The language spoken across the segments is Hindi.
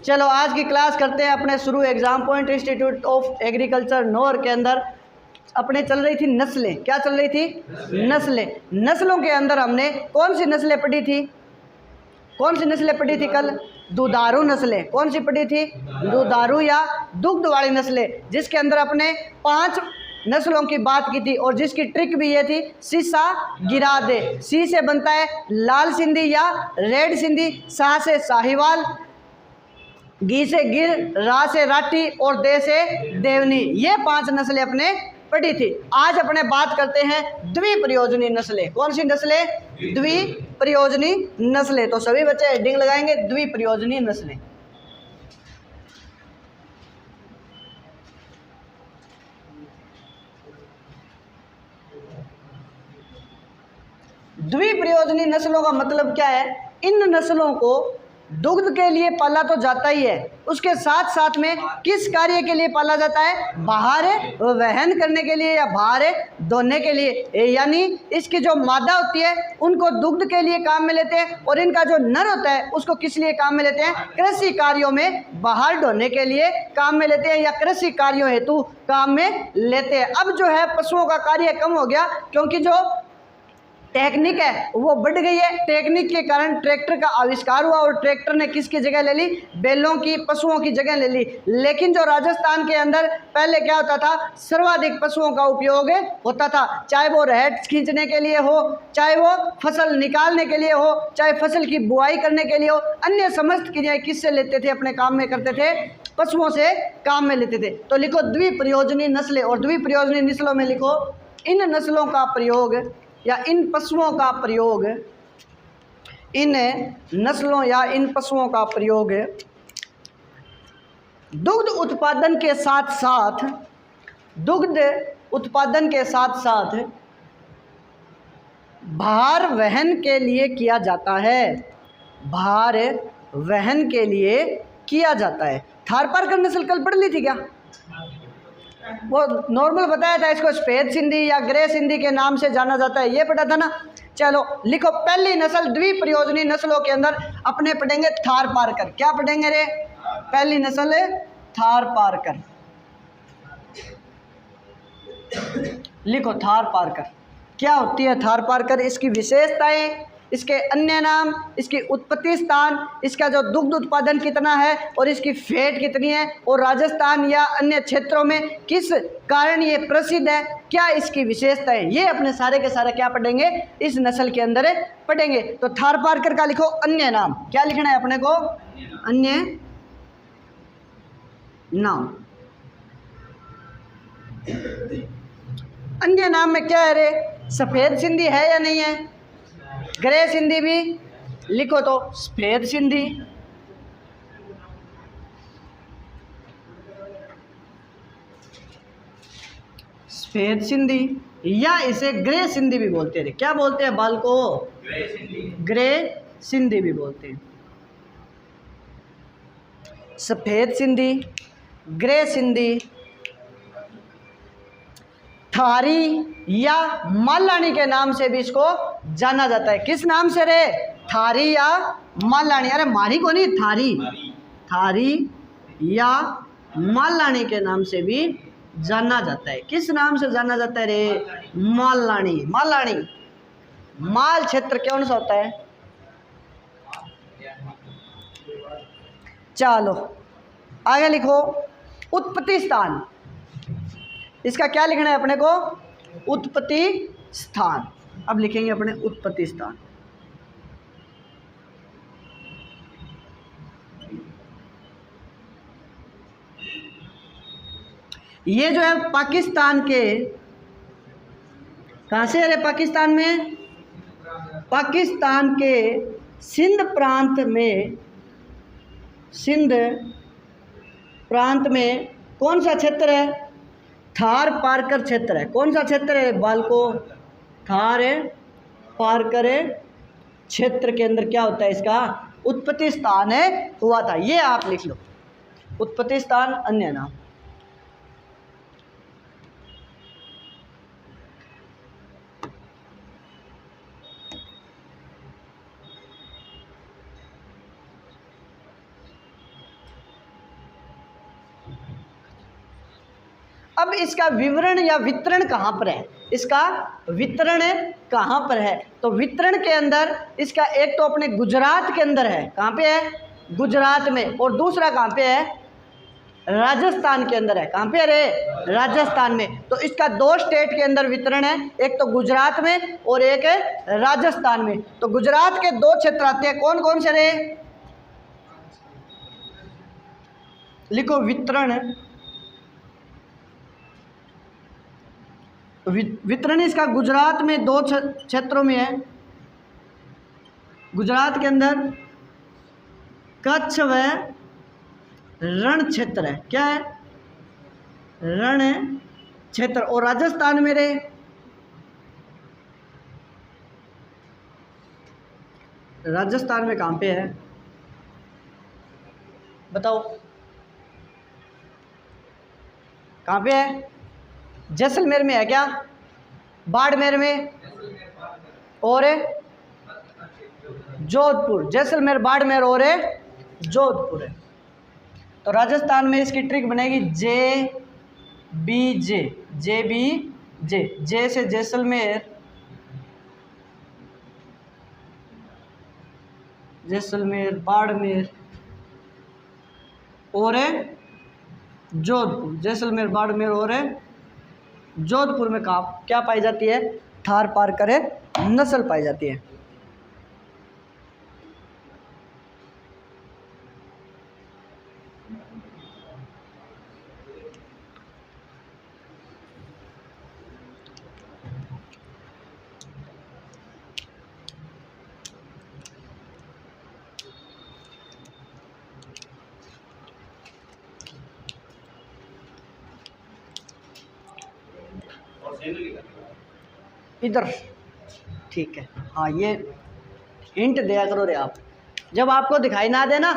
चलो आज की क्लास करते हैं अपने शुरू। Exam point institute of agriculture नोर के अंदर अपने चल रही थी नस्लें। क्या चल रही थी? नस्लें। नस्लों के अंदर हमने कौन सी नस्लें पढ़ी थी? कौन सी नस्लें पढ़ी थी कल? दुधारू नस्लें। कौन सी पढ़ी थी? दुधारू या दुग्ध वाली नस्लें, जिसके अंदर अपने 5 नस्लों की बात की थी और जिसकी ट्रिक भी ये थी, सीसा गिरा दे। सी से बनता है लाल सिंधी या रेड सिंधी, सा से साहिवाल, गी से गिर, रा से राठी और दे से देवनी। ये 5 नस्लें अपने पढ़ी थी। आज अपने बात करते हैं द्विप्रयोजनी नस्लें। कौन सी नस्लें? द्विप्रयोजनी नस्लें। तो सभी बच्चे हेडिंग लगाएंगे द्विप्रयोजनी नस्लें। द्विप्रयोजनी नस्लों का मतलब क्या है? इन नस्लों को दुग्ध के लिए पाला तो जाता ही है, उसके साथ साथ में किस कार्य के लिए पाला जाता है? बाहर वहन करने के लिए या बाहर धोने के लिए। यानी इसकी जो मादा होती है उनको दुग्ध के लिए काम में लेते हैं और इनका जो नर होता है उसको किस लिए काम में लेते हैं? कृषि कार्यों में बाहर ढोने के लिए काम में लेते हैं या कृषि कार्यों हेतु काम में लेते हैं। अब जो है पशुओं का कार्य कम हो गया, क्योंकि जो टेक्निक है वो बढ़ गई है। टेक्निक के कारण ट्रैक्टर का आविष्कार हुआ और ट्रैक्टर ने किसकी जगह ले ली? बैलों की, पशुओं की जगह ले ली। लेकिन जो राजस्थान के अंदर पहले क्या होता था? सर्वाधिक पशुओं का उपयोग होता था, चाहे वो रहट खींचने के लिए हो, चाहे वो फसल निकालने के लिए हो, चाहे फसल की बुआई करने के लिए हो। अन्य समस्त क्रियाएं किससे लेते थे? अपने काम में करते थे, पशुओं से काम में लेते थे। तो लिखो द्विप्रयोजनी नस्लें, और द्विप्रयोजनी नस्लों में लिखो इन नस्लों का प्रयोग या इन पशुओं का प्रयोग, इन नस्लों या इन पशुओं का प्रयोग दुग्ध उत्पादन के साथ साथ, दुग्ध उत्पादन के साथ साथ भार वहन के लिए किया जाता है। भार वहन के लिए किया जाता है। थारपारकर नस्ल कल पढ़ ली थी क्या? वो नॉर्मल बताया था, इसको सफेद सिंधी या ग्रे सिंधी के नाम से जाना जाता है, ये पढ़ा था ना। चलो लिखो पहली नस्ल द्विप्रयोजनी नस्लों के अंदर अपने पढ़ेंगे थारपारकर। क्या पढ़ेंगे रे? पहली नस्ल है थारपारकर। लिखो थारपारकर। क्या होती है थारपारकर? इसकी विशेषताएं, इसके अन्य नाम, इसकी उत्पत्ति स्थान, इसका जो दुग्ध उत्पादन कितना है और इसकी फैट कितनी है, और राजस्थान या अन्य क्षेत्रों में किस कारण ये प्रसिद्ध है, क्या इसकी विशेषता है, ये अपने सारे के सारे क्या पढ़ेंगे? इस नस्ल के अंदर पढ़ेंगे। तो थारपारकर का लिखो अन्य नाम। क्या लिखना है अपने को? अन्य नाम। अन्य नाम में क्या है रे? सफेद सिंधी है या नहीं है? ग्रे सिंधी भी लिखो, तो सफेद सिंधी, सफेद सिंधी या इसे ग्रे सिंधी भी बोलते हैं। क्या बोलते हैं बाल को? ग्रे सिंधी भी बोलते हैं। सफेद सिंधी, ग्रे सिंधी, थारी या मालानी के नाम से भी इसको जाना जाता है। किस नाम से रे? थारी या मालानी। अरे मारी को नहीं, थारी, थारी या मालानी के नाम से भी जाना जाता है। किस नाम से जाना जाता है रे? मालानी। मालानी माल क्षेत्र कौन सा होता है? चलो आगे लिखो उत्पत्ति स्थान। इसका क्या लिखना है अपने को? उत्पत्ति स्थान। अब लिखेंगे अपने उत्पत्ति स्थान। ये जो है पाकिस्तान के, कहाँ से है पाकिस्तान में? पाकिस्तान के सिंध प्रांत में, सिंध प्रांत में कौन सा क्षेत्र है? थार पारकर क्षेत्र है। कौन सा क्षेत्र है बालको? थार पारकर क्षेत्र के अंदर क्या होता है? इसका उत्पत्ति स्थान है हुआ था। ये आप लिख लो, उत्पत्ति स्थान अन्य नाम। अब इसका विवरण या वितरण कहाँ पर है, इसका वितरण कहाँ पर है? तो वितरण के अंदर इसका एक तो अपने गुजरात के अंदर है, कहाँ पे है? गुजरात में। और दूसरा कहाँ पे है? राजस्थान के अंदर है। कहाँ पे है रे? राजस्थान में। तो इसका 2 स्टेट के अंदर वितरण है, एक तो गुजरात में और एक है राजस्थान में। तो गुजरात के 2 क्षेत्र आते हैं, कौन कौन से रे? लिखो वितरण। वितरण इसका गुजरात में 2 क्षेत्रों में है। गुजरात के अंदर कच्छ व रण क्षेत्र है। क्या है? रण क्षेत्र। और राजस्थान में रे राजस्थान में कहाँ पे है बताओ? कहाँ पे है? जैसलमेर में है क्या? बाड़मेर में और जोधपुर। जैसलमेर, बाड़मेर और जोधपुर है। तो राजस्थान में इसकी ट्रिक बनेगी JBJ। JBJ, जे से जैसलमेर, जैसलमेर, बाड़मेर और जोधपुर। जैसलमेर, बाड़मेर और जोधपुर में क्या पाई जाती है? थार पारकर नस्ल पाई जाती है। इधर ठीक है। हाँ, ये हिंट दिया करो रे आप, जब आपको दिखाई ना देना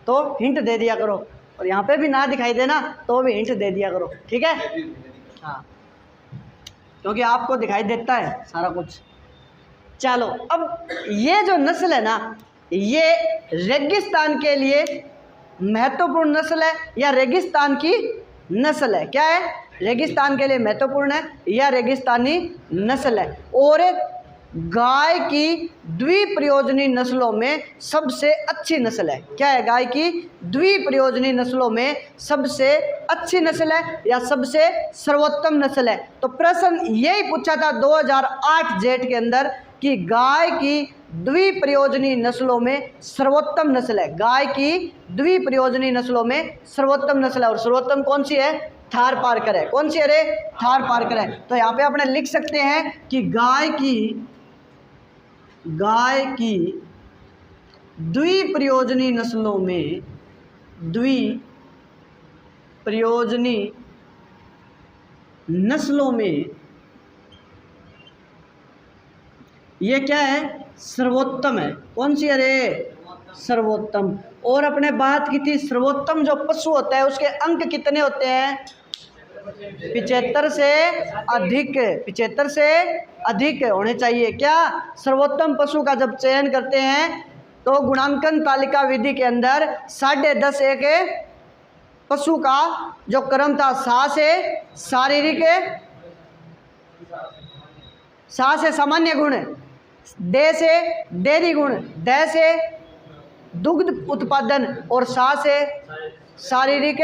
तो हिंट दे दिया करो, और यहाँ पे भी ना दिखाई देना तो भी हिंट दे दिया करो, ठीक है? हाँ, क्योंकि आपको दिखाई देता है सारा कुछ। चलो, अब ये जो नस्ल है ना, ये रेगिस्तान के लिए महत्वपूर्ण नस्ल है या रेगिस्तान की नस्ल है? क्या है? रेगिस्तान के लिए महत्वपूर्ण है या रेगिस्तानी नस्ल है। और गाय की द्विप्रयोजनी नस्लों में सबसे अच्छी नस्ल है। क्या है? गाय की द्विप्रयोजनी नस्लों में सबसे अच्छी नस्ल है या सबसे सर्वोत्तम नस्ल है। तो प्रश्न यही पूछा था 2008 जेट के अंदर कि गाय की द्विप्रयोजनी नस्लों में सर्वोत्तम नस्ल है। गाय की द्विप्रयोजनी नस्लों में सर्वोत्तम नस्ल है, और सर्वोत्तम कौन सी है? थार पारकर है। कौन सी है रे? थार पारकर है। तो यहाँ पे अपने लिख सकते हैं कि गाय की द्विप्रयोजनी नस्लों में, द्विप्रयोजनी नस्लों में ये क्या है? सर्वोत्तम है। कौन सी है रे? सर्वोत्तम। और अपने बात की थी सर्वोत्तम जो पशु होता है उसके अंक कितने होते हैं? 75 से अधिक, 75 से अधिक होने चाहिए। क्या? सर्वोत्तम पशु का जब चयन करते हैं तो गुणांकन तालिका विधि के अंदर 10.5 एक पशु का जो क्रम था, सा से शारीरिक, सा से सामान्य गुण, दे से डेयरी गुण, द से दुग्ध उत्पादन और सा से शारीरिक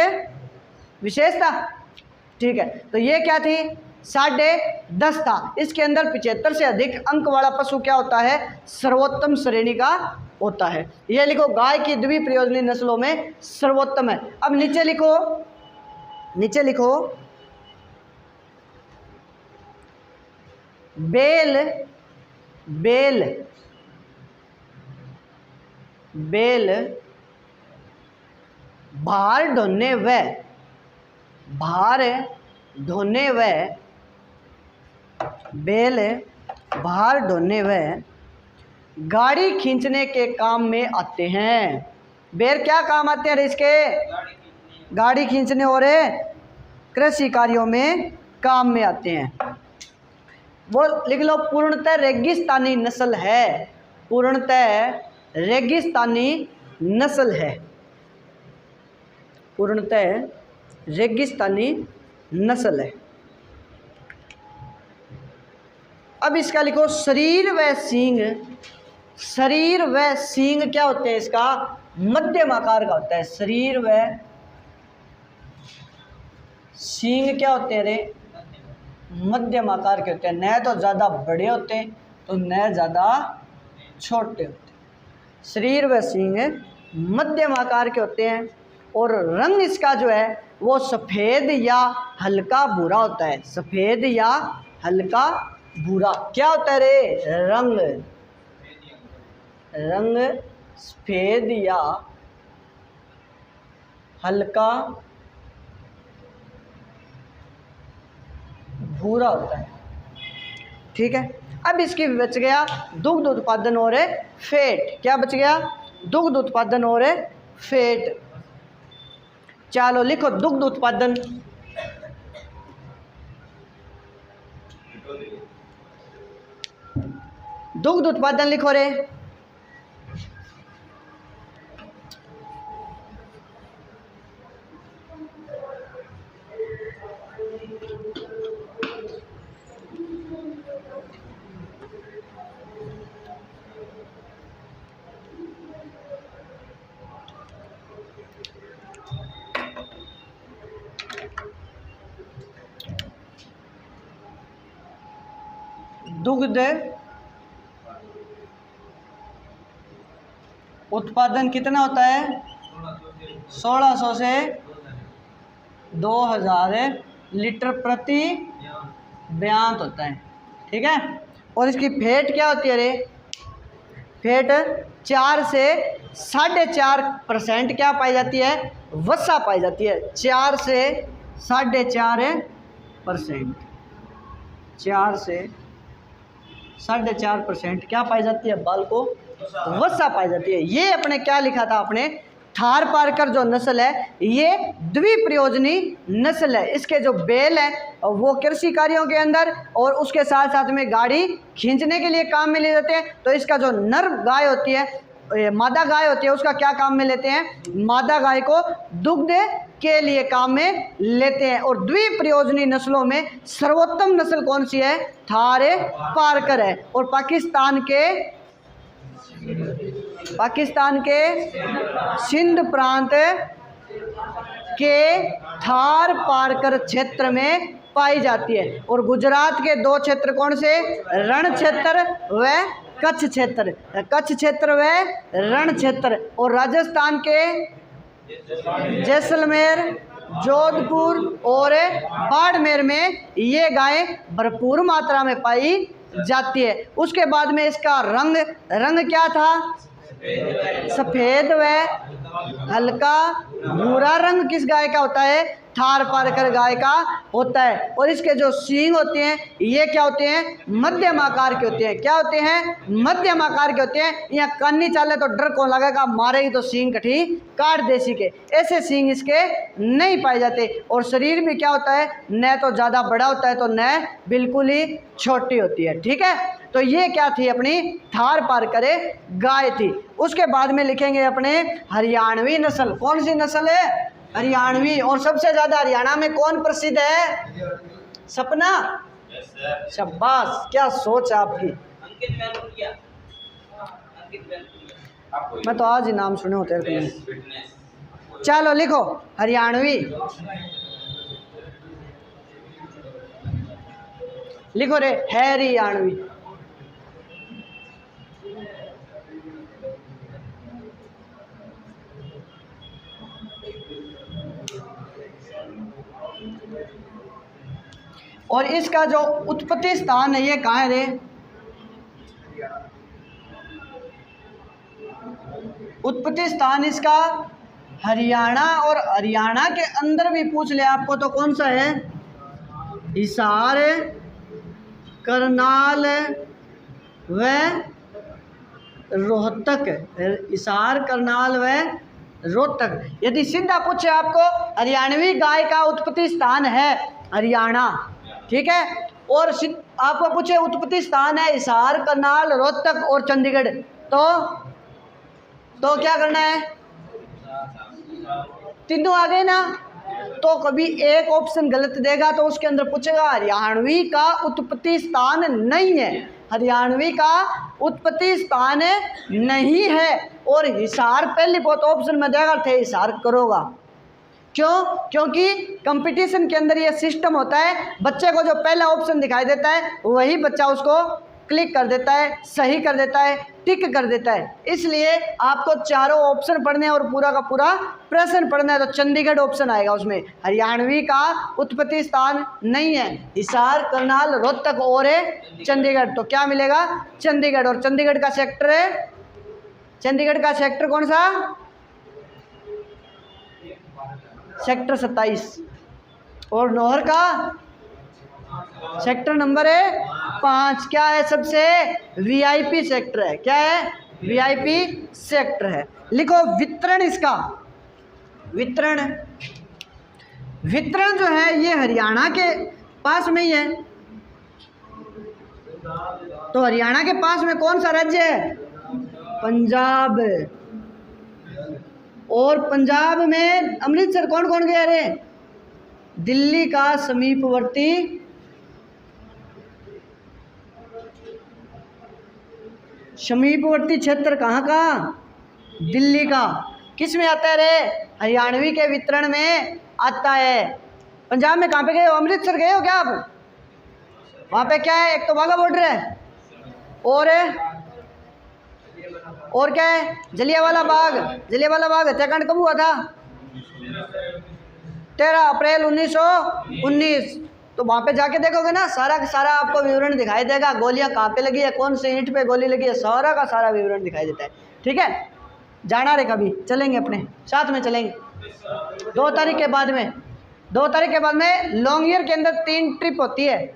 विशेषता, ठीक है? तो ये क्या थी? 10.5 था। इसके अंदर 75 से अधिक अंक वाला पशु क्या होता है? सर्वोत्तम श्रेणी का होता है। ये लिखो, गाय की द्विप्रयोजनी नस्लों में सर्वोत्तम है। अब नीचे लिखो, नीचे लिखो, बेल भार ढोने व गाड़ी खींचने के काम में आते हैं। बेल क्या काम आते हैं इसके? गाड़ी खींचने और कृषि कार्यों में काम में आते हैं। वो लिख लो, पूर्णतः रेगिस्तानी नस्ल है। पूर्णतः रेगिस्तानी नस्ल है। पूर्णतः रेगिस्तानी नस्ल है। अब इसका लिखो शरीर व सींग। शरीर व सींग क्या होते हैं? इसका मध्यम आकार का होता है। शरीर व सींग क्या होते हैं रे? मध्यम आकार के होते हैं। न तो ज़्यादा बड़े होते हैं तो न ज़्यादा छोटे होते हैं। शरीर व सींग मध्यम आकार के होते हैं और रंग इसका जो है वो सफ़ेद या हल्का भूरा होता है। सफ़ेद या हल्का भूरा क्या होता है रे? रंग। रंग सफ़ेद या हल्का भूरा होता है। ठीक है। अब इसकी बच गया दुग्ध उत्पादन और फैट। क्या बच गया? दुग्ध उत्पादन और फैट। चलो लिखो दुग्ध उत्पादन। दुग्ध उत्पादन लिखो रे। दुग्ध उत्पादन कितना होता है? 1600 से 2000 लीटर प्रति बयांत होता है। ठीक है। और इसकी फैट क्या होती है रे? फैट 4 से 4.5% क्या पाई जाती है? वसा पाई जाती है। 4 से 4.5%। 4 से 4.5% क्या पाई जाती है? बाल को वसा पाई जाती है। ये अपने क्या लिखा था आपने? थारपारकर जो नस्ल है ये द्विप्रयोजनी नस्ल है। इसके जो बैल है वो कृषि कार्यों के अंदर और उसके साथ साथ में गाड़ी खींचने के लिए काम में ले जाते हैं। तो इसका जो नर गाय होती है, मादा गाय होती है, उसका क्या काम में लेते हैं? मादा गाय को दुग्ध के लिए काम में लेते हैं। और द्विप्रयोजनी नस्लों में सर्वोत्तम नस्ल कौन सी है? थारपारकर है। और पाकिस्तान के सिंध प्रांत के थारपारकर क्षेत्र में पाई जाती है। और गुजरात के 2 क्षेत्र कौन से? रण क्षेत्र व कच्छ क्षेत्र। कच्छ क्षेत्र व रण क्षेत्र। और राजस्थान के जैसलमेर, जोधपुर और बाड़मेर में ये गाय भरपूर मात्रा में पाई जाती है। उसके बाद में इसका रंग क्या था? सफ़ेद व हल्का भूरा रंग किस गाय का होता है? थारपारकर गाय का होता है। और इसके जो सींग होते हैं ये क्या होते हैं? मध्यम आकार के होते हैं। क्या होते हैं? मध्यम आकार के होते हैं। यहाँ कानी चाले तो डर कौन लगेगा? मारेगी तो सींग कठी काट देसी के। ऐसे सींग इसके नहीं पाए जाते। और शरीर भी क्या होता है? न तो ज़्यादा बड़ा होता है तो न बिल्कुल ही छोटी होती है। ठीक है। तो ये क्या थी? अपनी थारपारकर गाय थी। उसके बाद में लिखेंगे अपने हरियाणवी नस्ल। कौन सी नस्ल है? हरियाणवी। और सबसे ज़्यादा हरियाणा में कौन प्रसिद्ध है? सपना। शाबाश, क्या सोच आपकी। मैं तो आज ही नाम सुने होते हैं। चलो लिखो हरियाणवी। लिखो रे हरियाणवी। और इसका जो उत्पत्ति स्थान है ये कहाँ है रे? उत्पत्ति स्थान इसका हरियाणा। और हरियाणा के अंदर भी पूछ ले आपको तो कौन सा है? हिसार, करनाल व रोहतक। हिसार, करनाल व रोहतक। यदि सीधा पूछे आपको हरियाणवी गाय का उत्पत्ति स्थान है हरियाणा, ठीक है, और आपको पूछे उत्पत्ति स्थान है हिसार, करनाल, रोहतक और चंडीगढ़, तो क्या करना है? तीनों आ गए ना? तो कभी एक ऑप्शन गलत देगा तो उसके अंदर पूछेगा हरियाणवी का उत्पत्ति स्थान नहीं है, हरियाणवी का उत्पत्ति स्थान नहीं है। और हिसार पहली बहुत ऑप्शन में देगा थे हिसार करोगा। क्यों? क्योंकि कंपटीशन के अंदर ये सिस्टम होता है, बच्चे को जो पहला ऑप्शन दिखाई देता है वही बच्चा उसको क्लिक कर देता है, सही कर देता है, टिक कर देता है। इसलिए आपको चारों ऑप्शन पढ़ने और पूरा का पूरा प्रश्न पढ़ना है। तो चंडीगढ़ ऑप्शन आएगा उसमें, हरियाणवी का उत्पत्ति स्थान नहीं है, हिसार, करनाल, रोहतक और चंडीगढ़। तो क्या मिलेगा? चंडीगढ़। और चंडीगढ़ का सेक्टर है, चंडीगढ़ का सेक्टर कौन सा? सेक्टर 27। और नौहर का सेक्टर नंबर है 5। क्या है? सबसे वीआईपी सेक्टर है। क्या है? वीआईपी सेक्टर है। लिखो वितरण इसका। वितरण, वितरण जो है ये हरियाणा के पास में ही है। तो हरियाणा के पास में कौन सा राज्य है? पंजाब। और पंजाब में अमृतसर कौन कौन गया रे? दिल्ली का समीपवर्ती क्षेत्र कहाँ का? दिल्ली का। किस में आता है रे? हरियाणवी के वितरण में आता है। पंजाब में कहाँ पे गए हो? अमृतसर गए हो क्या आप? वहाँ पे क्या है? एक तो वाघा बॉर्डर है और क्या है? जलियांवाला बाग। जलियांवाला बाग हत्याकांड कब हुआ था? 13 अप्रैल 1919। तो वहाँ पे जाके देखोगे ना, सारा का सारा आपको विवरण दिखाई देगा। गोलियाँ कहाँ पे लगी है, कौन से ईंट पे गोली लगी है, सारा का सारा विवरण दिखाई देता है। ठीक है, जाना रे कभी चलेंगे, अपने साथ में चलेंगे 2 तारीख के बाद में। 2 तारीख के बाद में लॉन्ग ईयर के अंदर 3 ट्रिप होती है।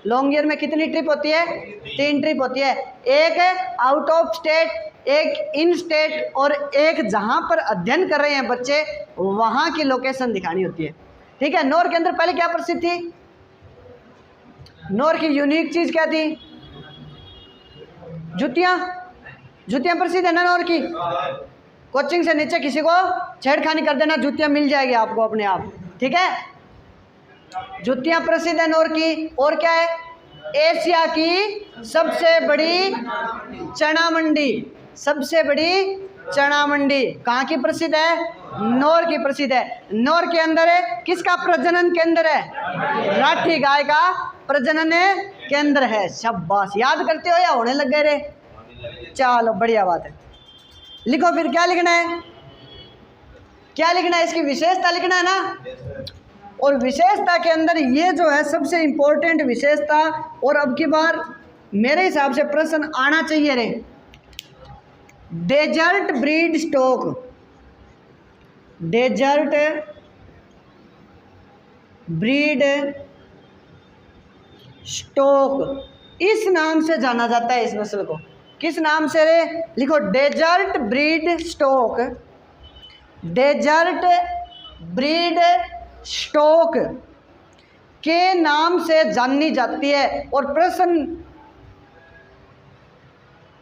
लॉन्ग ईयर में कितनी ट्रिप होती है? 3 ट्रिप होती है। एक आउट ऑफ स्टेट, एक इन स्टेट और एक जहाँ पर अध्ययन कर रहे हैं बच्चे वहाँ की लोकेशन दिखानी होती है। ठीक है। नौर के अंदर पहले क्या प्रसिद्ध थी? नौर की यूनिक चीज़ क्या थी? जुतियाँ। जुतियाँ प्रसिद्ध है ना नौर की। कोचिंग से नीचे किसी को छेड़खानी कर देना, जुतियाँ मिल जाएगी आपको अपने आप। ठीक है, जुतियाँ प्रसिद्ध है नौर की। और क्या है? एशिया की सबसे बड़ी चना मंडी। सबसे बड़ी चना मंडी कहाँ की प्रसिद्ध है? नौर की प्रसिद्ध है। नौर के अंदर है किसका प्रजनन केंद्र है? राठी गाय का प्रजनन केंद्र है। शाबाश, याद करते हो या होने लग गए रे? चलो बढ़िया बात है। लिखो फिर क्या लिखना है? क्या लिखना है? इसकी विशेषता लिखना है ना। और विशेषता के अंदर ये जो है सबसे इम्पोर्टेंट विशेषता, और अब की बार मेरे हिसाब से प्रश्न आना चाहिए रे, desert breed stock. Desert breed stock इस नाम से जाना जाता है इस नस्ल को। किस नाम से रे? लिखो desert breed stock. Desert breed stock के नाम से जानी जाती है। और प्रश्न,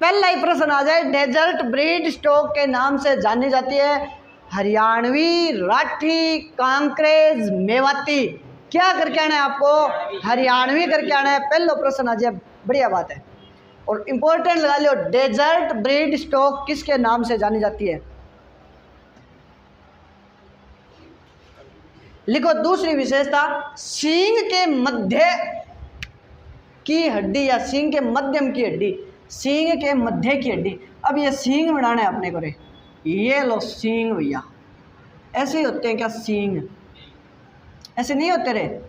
पहला ही प्रश्न आ जाए, डेजर्ट ब्रीड स्टॉक के नाम से जानी जाती है हरियाणवी, राठी, कांकरेज, मेवाती। क्या करके आना है आपको? हरियाणवी करके आना है। पहला प्रश्न आ जाए, बढ़िया बात है। और इंपॉर्टेंट लगा लो, डेजर्ट ब्रीड स्टॉक किसके नाम से जानी जाती है? लिखो दूसरी विशेषता, सींग के मध्य की हड्डी या सींग के मध्यम की हड्डी। सींग के मध्य की हड्डी। अब ये सींग बनाना है अपने को रे। ये लो सींग भैया, ऐसे ही होते हैं क्या सींग? ऐसे नहीं होते रे।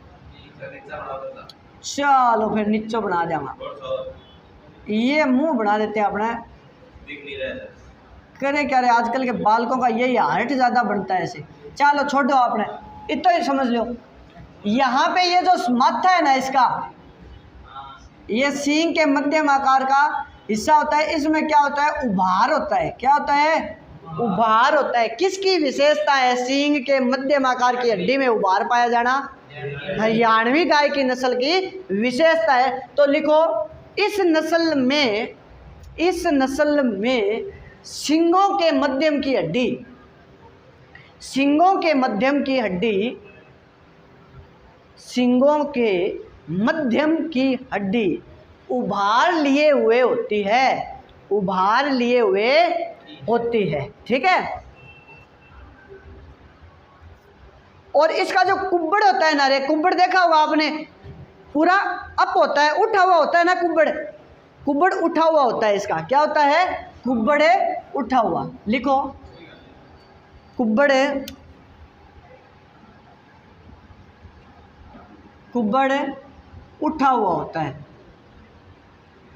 चलो फिर नीचे बना देंगे। ये मुंह बना देते हैं अपना। करे क्या रे, आजकल के बालकों का यही हार्ट ज़्यादा बनता है ऐसे। चलो छोड़ो आपने, इतना ही समझ लो। यहाँ पे ये जो माथा है ना इसका, ये सींग के मध्यम आकार का हिस्सा होता है। इसमें क्या होता है? उभार होता है। क्या होता है? उभार होता है। किसकी विशेषता है? सींग के मध्यम आकार की हड्डी में उभार पाया जाना हरियाणवी गाय की नस्ल की विशेषता है। तो लिखो इस नस्ल में सींगों के मध्यम की हड्डी, सींगों के मध्यम की हड्डी, सींगों के मध्यम की हड्डी उभार लिए हुए होती है, उभार लिए हुए होती है, ठीक है। और इसका जो कुब्बड़ होता है ना रे, कुब्बड़ देखा होगा आपने, पूरा अप होता है, उठा हुआ होता है ना कुब्बड़, कुब्बड़ उठा हुआ होता है। इसका क्या होता है? कुब्बड़ उठा हुआ। लिखो, कुब्बड़, कुब्बड़ उठा हुआ होता है,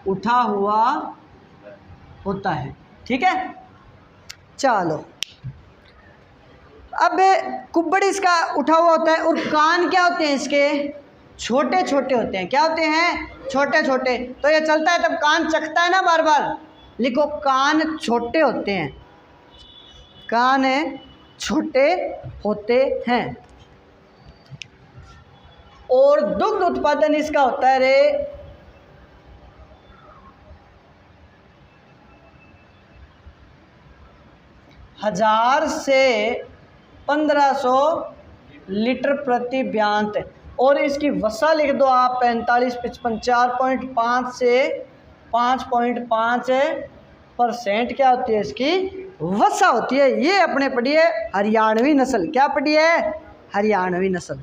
उठा हुआ होता है, ठीक है। चलो, अब कुब्बड़ इसका उठा हुआ होता है और कान क्या होते हैं इसके? छोटे छोटे होते हैं। क्या होते हैं? छोटे छोटे। तो ये चलता है तब कान चखता है ना बार बार। लिखो, कान छोटे होते हैं, कान छोटे होते हैं। और दुग्ध उत्पादन इसका होता है रे 1000 से 1500 लीटर प्रति ब्यांत। और इसकी वसा लिख दो आप 45-55, 4.5 से 5.5% क्या होती है इसकी? वसा होती है। ये अपने पढ़ी है हरियाणवी नस्ल। क्या पढ़ी है? हरियाणवी नस्ल।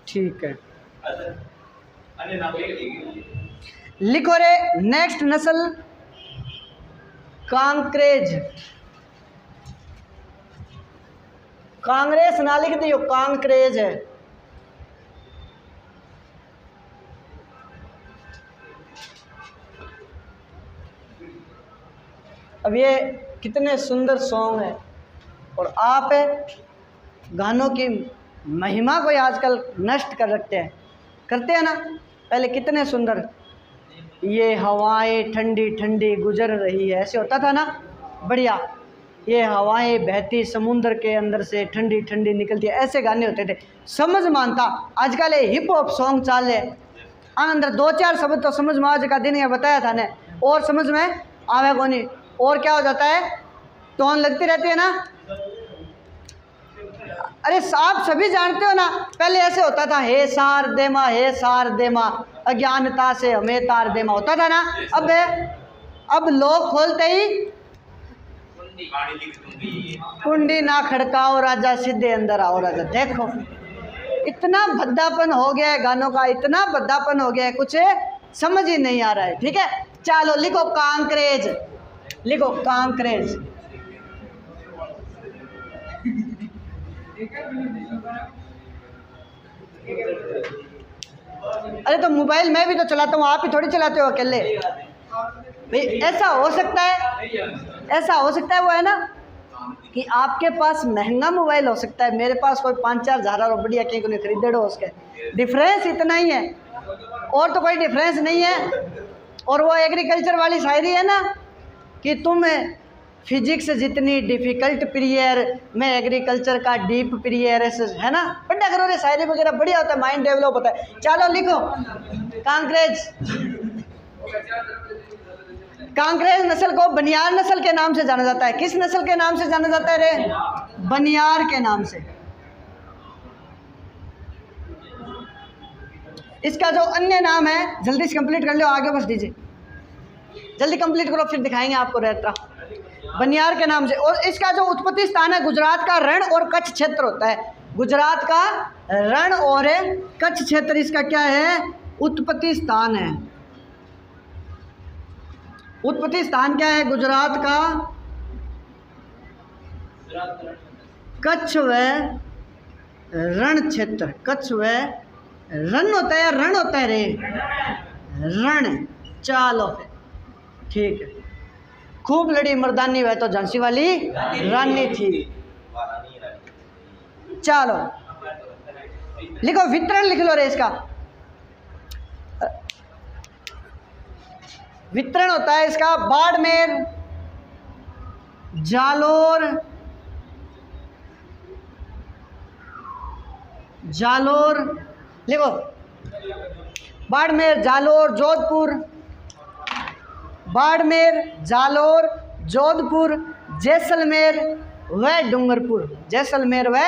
ठीक है, लिखो रे नेक्स्ट नस्ल कांकरेज। कांग्रेस ना लिख दियो, कांकरेज है। अब ये कितने सुंदर सॉन्ग है और आप गानों की महिमा को आजकल नष्ट कर रखते हैं, करते हैं ना। पहले कितने सुंदर, ये हवाएं ठंडी ठंडी गुजर रही है, ऐसे होता था ना, बढ़िया। ये हवाएं बहती समुद्र के अंदर से ठंडी ठंडी निकलती है, ऐसे गाने होते थे, समझ मानता। आजकल ये हिप हॉप सॉन्ग चाल है, अंदर 2-4 शब्द तो समझ में, आज का दिन ये बताया था ने, और समझ में आवे को नहीं। और क्या हो जाता है, टोन लगती रहती है ना। अरे आप सभी जानते हो ना, पहले ऐसे होता था, हे सार देमा, हे सार देमा, अज्ञानता से हमें तार देमा, होता था ना। अब लोग खोलते ही कुंडी ना खड़काओ राजा, सीधे अंदर आओ राजा। देखो इतना भद्दापन हो गया है गानों का, इतना भद्दापन हो गया है, कुछ समझ ही नहीं आ रहा है, ठीक है। चलो लिखो कांकरेज, लिखो कांकरेज। अरे तो मोबाइल मैं भी तो चलाता हूँ, आप ही थोड़ी चलाते हो अकेले भाई। ऐसा हो सकता है, ऐसा हो सकता है वो है ना कि आपके पास महंगा मोबाइल हो सकता है, मेरे पास कोई 5-4 हज़ार और बढ़िया कहीं को नहीं खरीदे हो, उसके डिफरेंस इतना ही है, और तो कोई डिफरेंस नहीं है। और वो एग्रीकल्चर वाली शायरी है ना कि तुम फिजिक्स जितनी डिफ़िकल्ट पीरियर, मैं एग्रीकल्चर का डीप पीरियर, है ना। पढ़ा करो रे, शायरी वगैरह बढ़िया होता है, माइंड डेवलप होता है। चलो लिखो कांकरेज। कांकरेज नस्ल को बनियार नस्ल के नाम से जाना जाता है। किस नस्ल के नाम से जाना जाता है रे? बनियार के नाम से। इसका जो अन्य नाम है, जल्दी से कंप्लीट कर लो, आगे बढ़ दीजिए, जल्दी कंप्लीट करो, फिर दिखाएंगे आपको रहता बनियार के नाम से। और इसका जो उत्पत्ति स्थान है गुजरात का रण और कच्छ क्षेत्र होता है। गुजरात का रण और कच्छ क्षेत्र इसका क्या है? उत्पत्ति स्थान है। उत्पत्ति स्थान क्या है गुजरात का? कच्छ व रण क्षेत्र। कच्छ व रण होता है या रण होता है रे? रण। चलो ठीक है। खूब लड़ी मर्दानी, वह तो झांसी वाली रानी थी। चलो लिखो वितरण, लिख लो रे इसका। वितरण होता है इसका बाड़मेर, जालोर, जालोर, लिखो बाड़मेर, जालोर, जोधपुर, बाड़मेर, जालोर, जोधपुर, जैसलमेर व डूंगरपुर, जैसलमेर व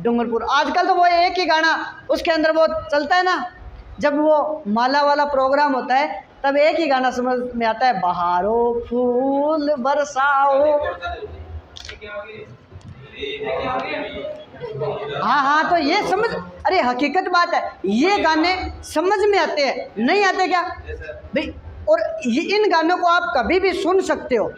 डूंगरपुर। आजकल तो वो एक ही गाना उसके अंदर वो चलता है ना, जब वो माला वाला प्रोग्राम होता है तब एक ही गाना समझ में आता है, बहारो फूल बरसाओ। हाँ हाँ, तो ये समझ, अरे हकीकत बात है, ये गाने समझ में आते हैं, नहीं आते क्या भाई? और इन गानों को आप कभी भी सुन सकते हो,